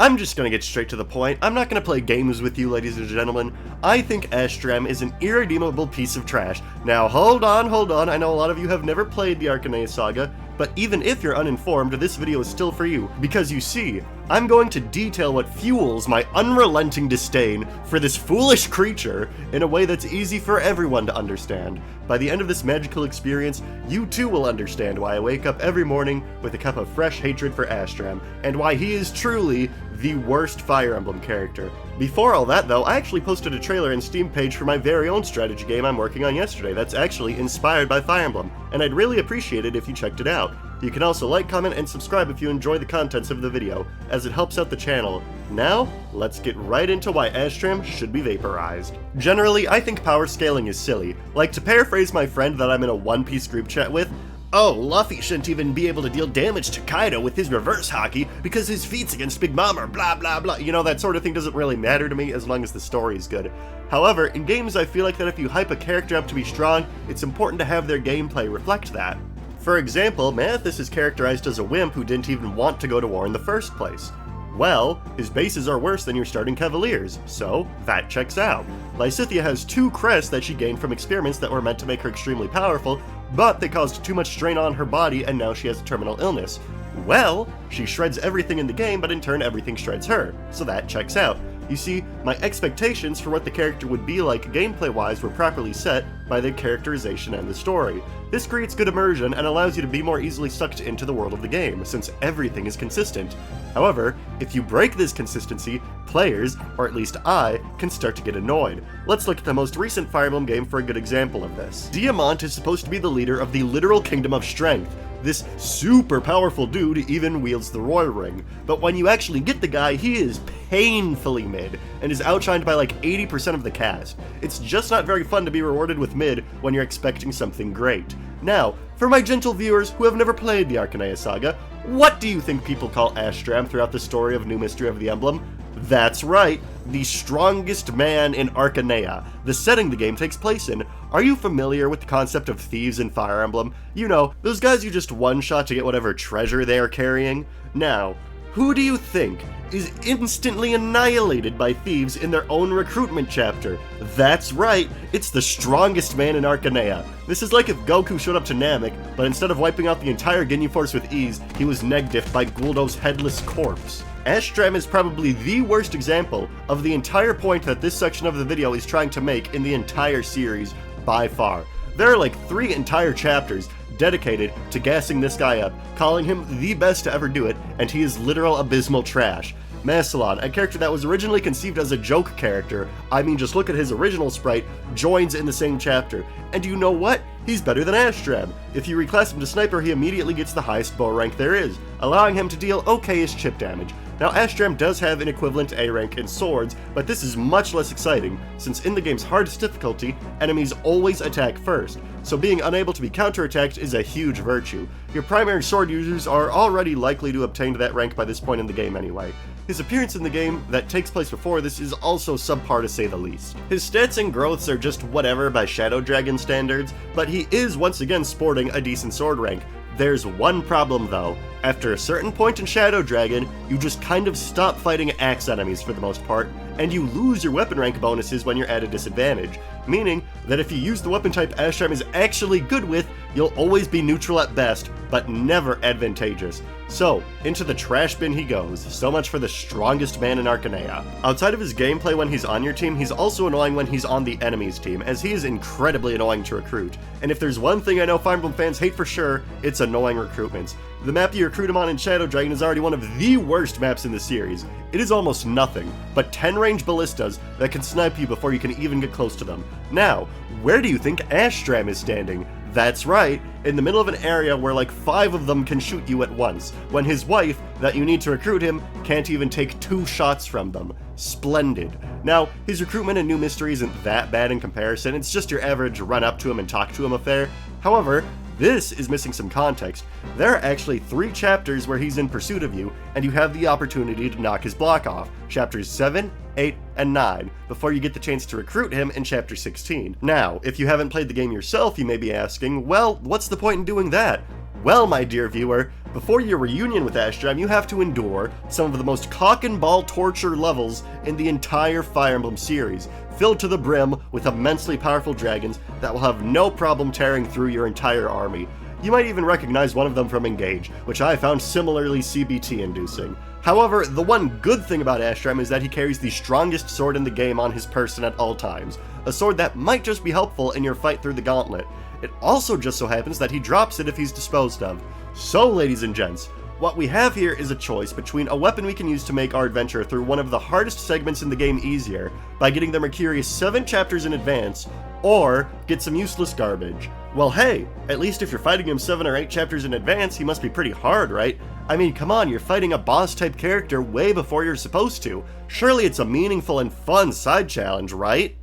I'm just gonna get straight to the point. I'm not gonna play games with you, ladies and gentlemen. I think Astram is an irredeemable piece of trash. Now, hold on. I know a lot of you have never played the Arcanea Saga, but even if you're uninformed, this video is still for you, because you see, I'm going to detail what fuels my unrelenting disdain for this foolish creature in a way that's easy for everyone to understand. By the end of this magical experience, you too will understand why I wake up every morning with a cup of fresh hatred for Astram, and why he is truly the worst Fire Emblem character. Before all that though, I actually posted a trailer and Steam page for my very own strategy game I'm working on yesterday that's actually inspired by Fire Emblem, and I'd really appreciate it if you checked it out. You can also like, comment, and subscribe if you enjoy the contents of the video, as it helps out the channel. Now, let's get right into why Astram should be vaporized. Generally, I think power scaling is silly. Like, to paraphrase my friend that I'm in a One Piece group chat with, "Oh, Luffy shouldn't even be able to deal damage to Kaido with his reverse haki because his feats against Big Mom are blah blah blah." You know, that sort of thing doesn't really matter to me as long as the story is good. However, in games I feel like that if you hype a character up to be strong, it's important to have their gameplay reflect that. For example, Mathis is characterized as a wimp who didn't even want to go to war in the first place. Well, his bases are worse than your starting Cavaliers, so that checks out. Lysithea has 2 crests that she gained from experiments that were meant to make her extremely powerful, but they caused too much strain on her body and now she has a terminal illness. Well, she shreds everything in the game, but in turn everything shreds her, so that checks out. You see, my expectations for what the character would be like gameplay-wise were properly set by the characterization and the story. This creates good immersion and allows you to be more easily sucked into the world of the game, since everything is consistent. However, if you break this consistency, players, or at least I, can start to get annoyed. Let's look at the most recent Fire Emblem game for a good example of this. Diamant is supposed to be the leader of the literal Kingdom of Strength. This super powerful dude even wields the Royal Ring, but when you actually get the guy, he is painfully mid, and is outshined by like 80% of the cast. It's just not very fun to be rewarded with mid when you're expecting something great. Now, for my gentle viewers who have never played the Arcanea Saga, what do you think people call Astram throughout the story of New Mystery of the Emblem? That's right, the strongest man in Arcanea, the setting the game takes place in. Are you familiar with the concept of thieves in Fire Emblem? You know, those guys you just one-shot to get whatever treasure they are carrying? Now, who do you think is instantly annihilated by thieves in their own recruitment chapter? That's right, it's the strongest man in Arcanea. This is like if Goku showed up to Namek, but instead of wiping out the entire Ginyu Force with ease, he was neg-diffed by Guldo's headless corpse. Astram is probably the worst example of the entire point that this section of the video is trying to make in the entire series, by far. There are like 3 entire chapters dedicated to gassing this guy up, calling him the best to ever do it, and he is literal abysmal trash. Masalon, a character that was originally conceived as a joke character, I mean just look at his original sprite, joins in the same chapter. And you know what? He's better than Astram. If you reclass him to Sniper, he immediately gets the highest bow rank there is, allowing him to deal okayish chip damage. Now, Astram does have an equivalent A rank in swords, but this is much less exciting, since in the game's hardest difficulty, enemies always attack first, so being unable to be counterattacked is a huge virtue. Your primary sword users are already likely to obtain that rank by this point in the game anyway. His appearance in the game that takes place before this is also subpar to say the least. His stats and growths are just whatever by Shadow Dragon standards, but he is once again sporting a decent sword rank. There's one problem though. After a certain point in Shadow Dragon, you just kind of stop fighting axe enemies for the most part, and you lose your weapon rank bonuses when you're at a disadvantage, meaning that if you use the weapon type Astram is actually good with, you'll always be neutral at best, but never advantageous. So, into the trash bin he goes. So much for the strongest man in Arcanea. Outside of his gameplay when he's on your team, he's also annoying when he's on the enemy's team, as he is incredibly annoying to recruit. And if there's one thing I know Fire Emblem fans hate for sure, it's annoying recruitments. The map you recruit him on in Shadow Dragon is already one of the worst maps in the series. It is almost nothing, but 10 range ballistas that can snipe you before you can even get close to them. Now, where do you think Astram is standing? That's right, in the middle of an area where like 5 of them can shoot you at once, when his wife, that you need to recruit him, can't even take 2 shots from them. Splendid. Now, his recruitment in New Mystery isn't that bad in comparison, it's just your average run up to him and talk to him affair. However, this is missing some context. There are actually 3 chapters where he's in pursuit of you, and you have the opportunity to knock his block off. Chapters 7, 8, and 9, before you get the chance to recruit him in Chapter 16. Now, if you haven't played the game yourself, you may be asking, well, what's the point in doing that? Well, my dear viewer, before your reunion with Astram, you have to endure some of the most cock-and-ball torture levels in the entire Fire Emblem series, filled to the brim with immensely powerful dragons that will have no problem tearing through your entire army. You might even recognize one of them from Engage, which I found similarly CBT-inducing. However, the one good thing about Astram is that he carries the strongest sword in the game on his person at all times, a sword that might just be helpful in your fight through the gauntlet. It also just so happens that he drops it if he's disposed of. So, ladies and gents, what we have here is a choice between a weapon we can use to make our adventure through one of the hardest segments in the game easier by getting the Mercurius 7 chapters in advance, or get some useless garbage. Well, hey, at least if you're fighting him 7 or 8 chapters in advance, he must be pretty hard, right? I mean, come on, you're fighting a boss-type character way before you're supposed to. Surely it's a meaningful and fun side challenge, right?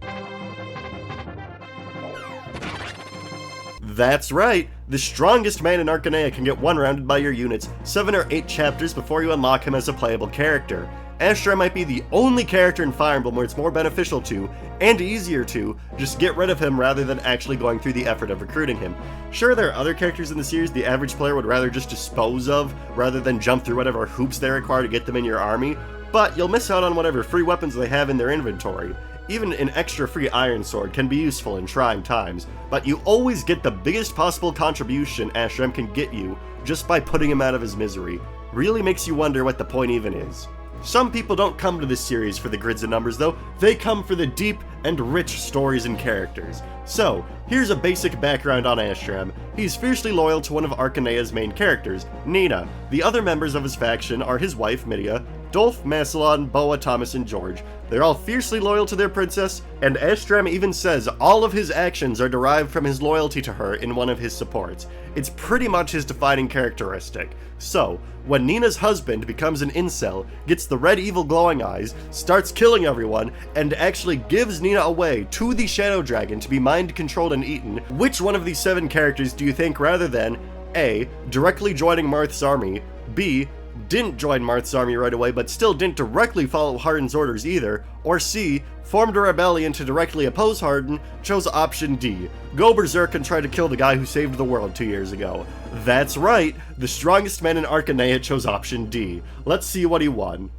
That's right, the strongest man in Arcanea can get one-rounded by your units 7 or 8 chapters before you unlock him as a playable character. Astram might be the only character in Fire Emblem where it's more beneficial to, and easier to, just get rid of him rather than actually going through the effort of recruiting him. Sure, there are other characters in the series the average player would rather just dispose of, rather than jump through whatever hoops they require to get them in your army, but you'll miss out on whatever free weapons they have in their inventory. Even an extra free Iron Sword can be useful in trying times, but you always get the biggest possible contribution Astram can get you just by putting him out of his misery. Really makes you wonder what the point even is. Some people don't come to this series for the grids and numbers though, they come for the deep and rich stories and characters. So, here's a basic background on Astram. He's fiercely loyal to one of Arcanea's main characters, Nina. The other members of his faction are his wife, Midia, Dolph, Masalon, Boa, Thomas, and George. They're all fiercely loyal to their princess, and Astram even says all of his actions are derived from his loyalty to her in one of his supports. It's pretty much his defining characteristic. So, when Nina's husband becomes an incel, gets the red evil glowing eyes, starts killing everyone, and actually gives Nina away to the Shadow Dragon to be mind-controlled and eaten, which one of these 7 characters do you think rather than A. Directly joining Marth's army, B. Didn't join Marth's army right away but still didn't directly follow Hardin's orders either, or C. Formed a rebellion to directly oppose Hardin, chose option D. Go berserk and try to kill the guy who saved the world 2 years ago. That's right, the strongest man in Arcanea chose option D. Let's see what he won.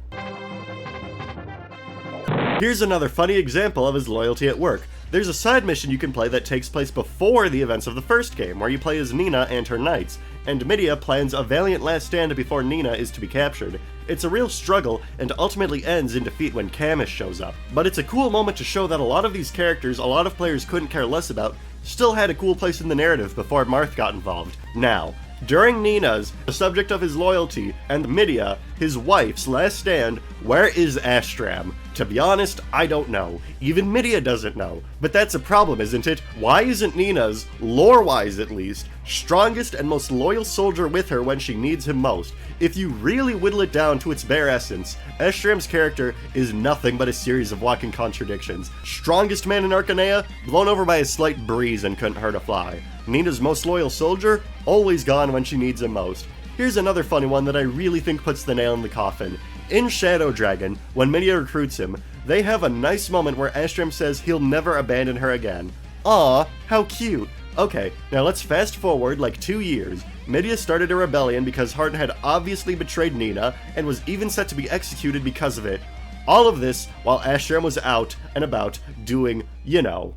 Here's another funny example of his loyalty at work. There's a side mission you can play that takes place before the events of the first game, where you play as Nina and her knights, and Midia plans a valiant last stand before Nina is to be captured. It's a real struggle, and ultimately ends in defeat when Camus shows up. But it's a cool moment to show that a lot of these characters a lot of players couldn't care less about still had a cool place in the narrative before Marth got involved. Now, during Nina's, the subject of his loyalty, and Midia, his wife's last stand, where is Astram? To be honest, I don't know. Even Midia doesn't know. But that's a problem, isn't it? Why isn't Nina's, lore-wise at least, strongest and most loyal soldier with her when she needs him most? If you really whittle it down to its bare essence, Astram's character is nothing but a series of walking contradictions. Strongest man in Arcanea, blown over by a slight breeze and couldn't hurt a fly. Nina's most loyal soldier, always gone when she needs him most. Here's another funny one that I really think puts the nail in the coffin. In Shadow Dragon, when Midia recruits him, they have a nice moment where Astram says he'll never abandon her again. Aw, how cute. Okay, now let's fast forward like 2 years. Midia started a rebellion because Hardin had obviously betrayed Nina, and was even set to be executed because of it. All of this while Astram was out and about doing, you know.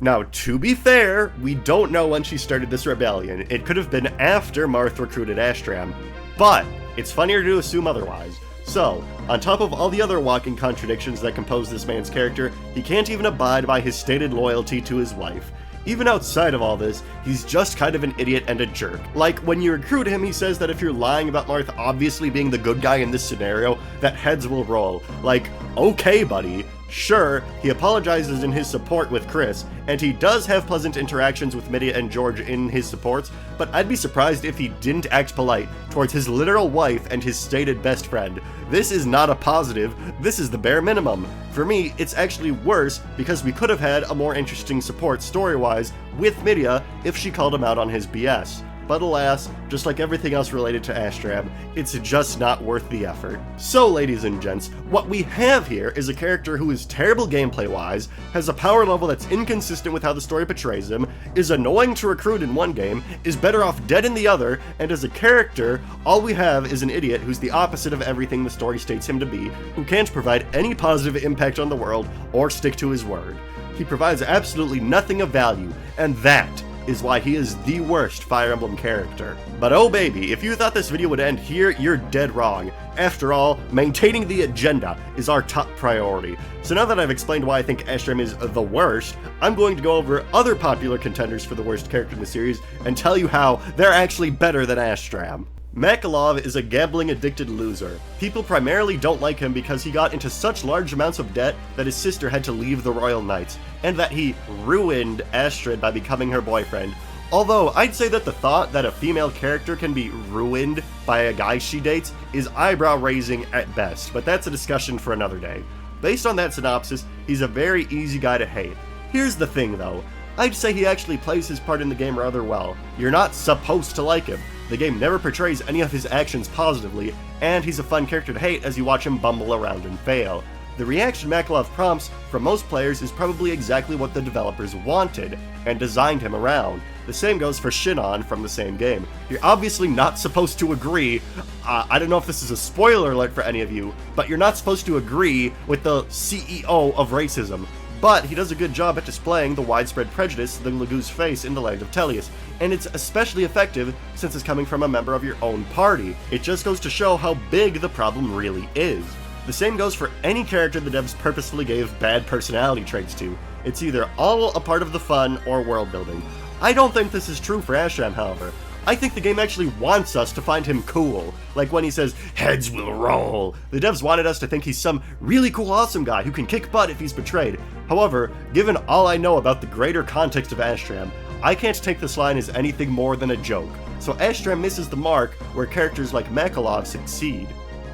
Now, to be fair, we don't know when she started this rebellion. It could have been after Marth recruited Astram, but it's funnier to assume otherwise. So, on top of all the other walking contradictions that compose this man's character, he can't even abide by his stated loyalty to his wife. Even outside of all this, he's just kind of an idiot and a jerk. Like, when you recruit him, he says that if you're lying about Marth obviously being the good guy in this scenario, that heads will roll. Like, okay buddy. Sure, he apologizes in his support with Chris, and he does have pleasant interactions with Midia and George in his supports, but I'd be surprised if he didn't act polite towards his literal wife and his stated best friend. This is not a positive, this is the bare minimum. For me, it's actually worse because we could have had a more interesting support story-wise with Midia if she called him out on his BS. but alas, just like everything else related to Astram, it's just not worth the effort. So ladies and gents, what we have here is a character who is terrible gameplay-wise, has a power level that's inconsistent with how the story portrays him, is annoying to recruit in one game, is better off dead in the other, and as a character, all we have is an idiot who's the opposite of everything the story states him to be, who can't provide any positive impact on the world or stick to his word. He provides absolutely nothing of value, and that is why he is the worst Fire Emblem character. But oh baby, if you thought this video would end here, you're dead wrong. After all, maintaining the agenda is our top priority. So now that I've explained why I think Astram is the worst, I'm going to go over other popular contenders for the worst character in the series and tell you how they're actually better than Astram. Makalov is a gambling-addicted loser. People primarily don't like him because he got into such large amounts of debt that his sister had to leave the Royal Knights, and that he ruined Astrid by becoming her boyfriend. Although, I'd say that the thought that a female character can be ruined by a guy she dates is eyebrow-raising at best, but that's a discussion for another day. Based on that synopsis, he's a very easy guy to hate. Here's the thing though, I'd say he actually plays his part in the game rather well. You're not supposed to like him. The game never portrays any of his actions positively, and he's a fun character to hate as you watch him bumble around and fail. The reaction Makalov prompts from most players is probably exactly what the developers wanted, and designed him around. The same goes for Shinon from the same game. You're obviously not supposed to agree, I don't know if this is a spoiler alert for any of you, but you're not supposed to agree with the CEO of racism. But he does a good job at displaying the widespread prejudice the Lagoos face in the land of Tellius, and it's especially effective since it's coming from a member of your own party. It just goes to show how big the problem really is. The same goes for any character the devs purposefully gave bad personality traits to. It's either all a part of the fun or world building. I don't think this is true for Astram, however. I think the game actually wants us to find him cool, like when he says, "Heads will roll." The devs wanted us to think he's some really cool awesome guy who can kick butt if he's betrayed. However, given all I know about the greater context of Astram, I can't take this line as anything more than a joke. So Astram misses the mark where characters like Makalov succeed.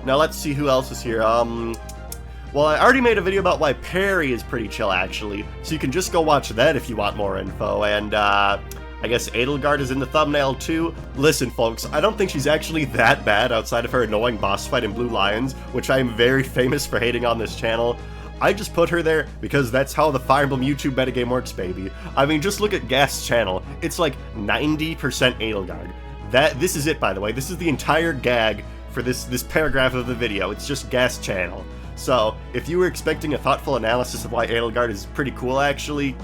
Now let's see who else is here. Well, I already made a video about why Peri is pretty chill actually, so you can just go watch that if you want more info, and I guess Edelgard is in the thumbnail too. Listen folks, I don't think she's actually that bad outside of her annoying boss fight in Blue Lions, which I am very famous for hating on this channel. I just put her there because that's how the Fire Emblem YouTube metagame works, baby. I mean, just look at Gast's channel. It's like 90% Edelgard. This is it, by the way. This is the entire gag for this paragraph of the video. It's just Gast's channel. So, if you were expecting a thoughtful analysis of why Edelgard is pretty cool, actually,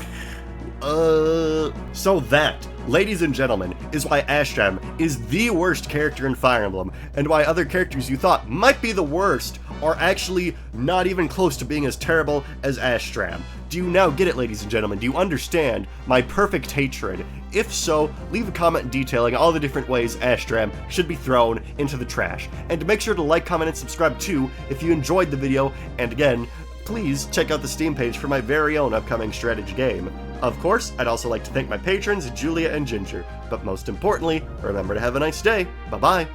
so that, ladies and gentlemen, is why Astram is the worst character in Fire Emblem, and why other characters you thought might be the worst are actually not even close to being as terrible as Astram. Do you now get it, ladies and gentlemen? Do you understand my perfect hatred? If so, leave a comment detailing all the different ways Astram should be thrown into the trash. And make sure to like, comment, and subscribe too if you enjoyed the video, and again, please check out the Steam page for my very own upcoming strategy game. Of course, I'd also like to thank my patrons, Julia and Ginger, but most importantly, remember to have a nice day. Bye-bye.